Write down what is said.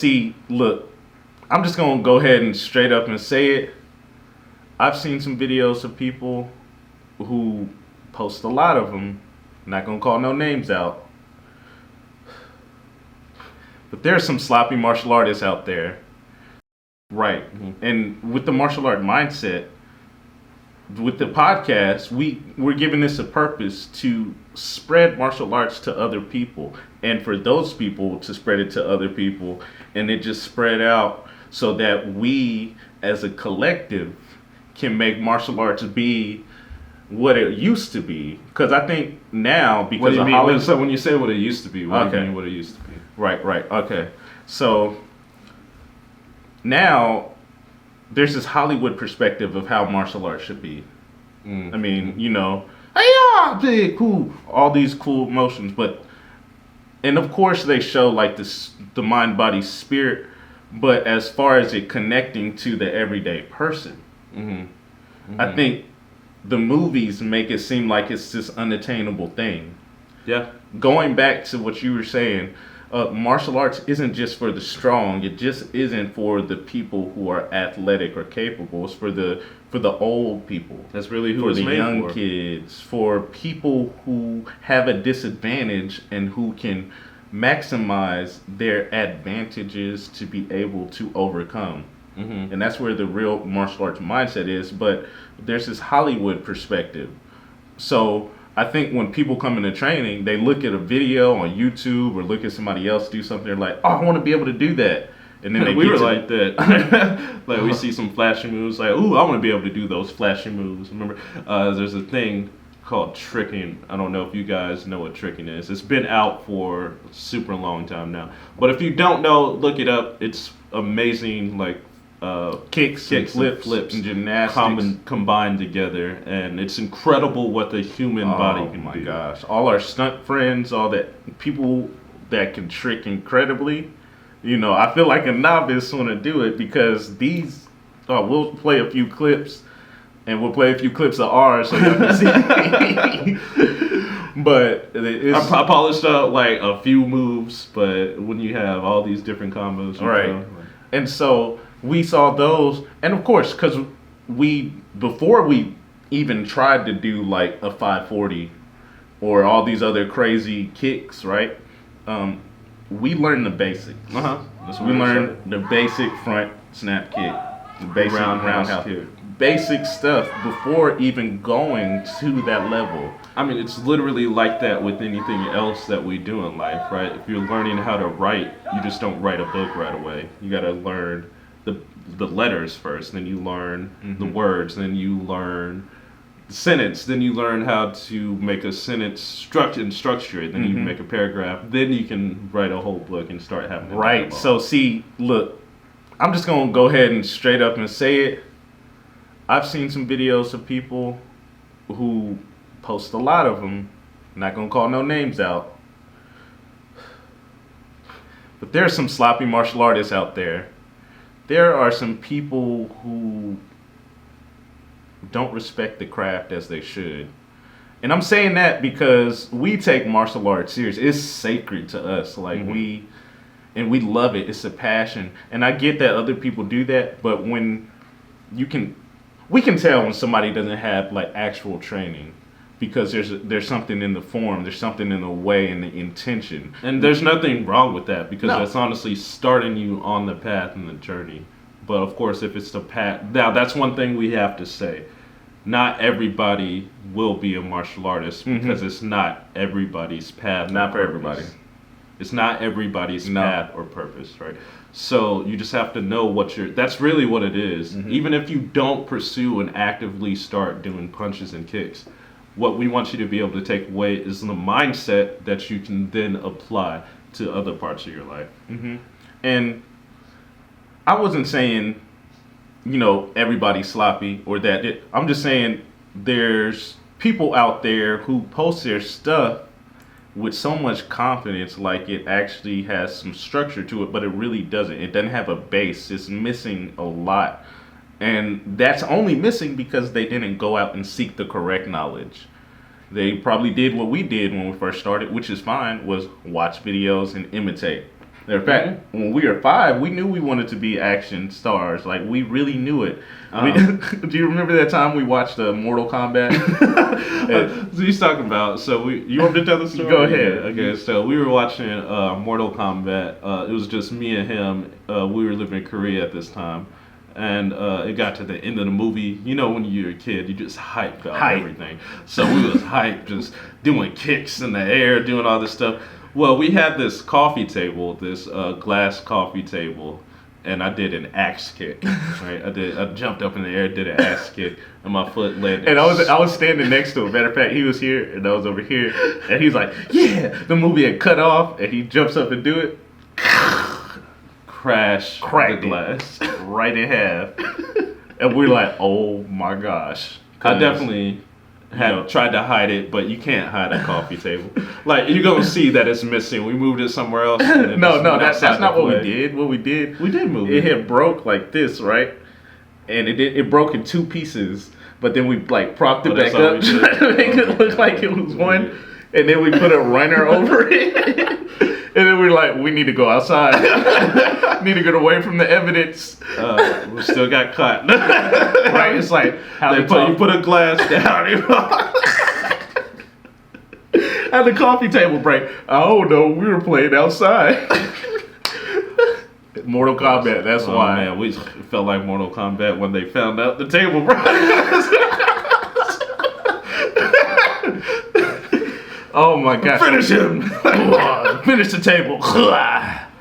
See, look, I'm just gonna go ahead and straight up and say it. I've seen some videos of people who post a lot of them. Not gonna call no names out, but there's some sloppy martial artists out there, right? And with the martial art mindset, with the podcast, we're giving this a purpose to spread martial arts to other people, and for those people to spread it to other people, and it just spread out so that we, as a collective, can make martial arts be what it used to be. Because I think now, What because do you of mean? Hollywood, So when you say what it used to be, what do Okay. you mean what it used to be? right, okay. So now there's this Hollywood perspective of how martial arts should be. I mean, hey, big, cool, all these cool motions, and of course they show like the mind, body, spirit, but as far as it connecting to the everyday person, I think the movies make it seem like it's this unattainable thing. Yeah. Going back to what you were saying, martial arts isn't just for the strong. It just isn't for the people who are athletic or capable. It's for the old people. That's really who for it's the made young for. kids, for people who have a disadvantage and who can maximize their advantages to be able to overcome. And that's where the real martial arts mindset is. But there's this Hollywood perspective. So I think when people come into training, they look at a video on YouTube or look at somebody else do something. They're like, "Oh, I want to be able to do that." And then We were like that. Like we see some flashy moves, like, ooh, I want to be able to do those flashy moves. Remember, there's a thing called tricking. I don't know if you guys know what tricking is. It's been out for a super long time now. But if you don't know, look it up. It's amazing, like kicks and flips and gymnastics. combined together, and it's incredible what the human body can do. Oh my gosh! All our stunt friends, all that people that can trick incredibly. I feel like a novice want to do it because we'll play a few clips, and we'll play a few clips of ours so y'all can see. But I polished up like a few moves, but when you have all these different combos, right. And so we saw those, and of course, because before we even tried to do like a 540 or all these other crazy kicks, right? We learned the basics. So we learned the basic front snap kick, the basic roundhouse kick, basic stuff before even going to that level. I mean, it's literally like that with anything else that we do in life, right? If you're learning how to write, you just don't write a book right away. You got to learn the letters first, then you learn the words, then you learn the sentence, then you learn how to make a sentence structure it, then you make a paragraph, then you can write a whole book and start having right. So see, look, I'm just gonna go ahead and straight up and say it. I've seen some videos of people who post a lot of them. Not gonna call no names out, but there's some sloppy martial artists out there. There are some people who don't respect the craft as they should. And I'm saying that because we take martial arts serious. It's sacred to us. Like we love it. It's a passion. And I get that other people do that, but when we can tell when somebody doesn't have like actual training because there's something in the form, there's something in the way and the intention. And there's nothing wrong with that because No. that's honestly starting you on the path and the journey. But of course, if it's the path, now that's one thing we have to say. Not everybody will be a martial artist because it's not everybody's path. Not or for everybody. purpose. It's not everybody's No. path or purpose, right? So you just have to know that's really what it is. Even if you don't pursue and actively start doing punches and kicks, what we want you to be able to take away is the mindset that you can then apply to other parts of your life. And I wasn't saying, everybody's sloppy or that. I'm just saying there's people out there who post their stuff with so much confidence, like it actually has some structure to it, but it really doesn't. It doesn't have a base. It's missing a lot. And that's only missing because they didn't go out and seek the correct knowledge. They probably did what we did when we first started, which is fine, was watch videos and imitate. In fact, when we were 5, we knew we wanted to be action stars. Like, we really knew it. Do you remember that time we watched Mortal Kombat? So he's talking about. So you want me to tell the story? Go ahead. Okay, so we were watching Mortal Kombat. It was just me and him. We were living in Korea at this time. And it got to the end of the movie. You know, when you're a kid, you just hype about everything. So we was hyped, just doing kicks in the air, doing all this stuff. Well, we had this coffee table, this glass coffee table, and I did an axe kick. Right, I jumped up in the air, did an axe kick, and my foot landed. And I was standing next to him. Matter of fact, he was here, and I was over here, and he was like, "Yeah." The movie had cut off, and he jumps up and do it. Crash Cracked the glass right in half, and we're like, "Oh my gosh!" I definitely tried to hide it, but you can't hide a coffee table. Like, you're gonna see that it's missing. We moved it somewhere else. No, that's not what we did. What we did move it. It had broke like this, right? And it broke in 2 pieces. But then we like propped it back up to make it look like it was one. And then we put a runner over it. And then we're like, we need to go outside. Need to get away from the evidence. We still got caught. Right? It's like how you put a glass down. How the coffee table break. Oh no, we were playing outside. Mortal Kombat, that's why. Man, we felt like Mortal Kombat when they found out the table broke. Oh my gosh. Finish him! Finish the table.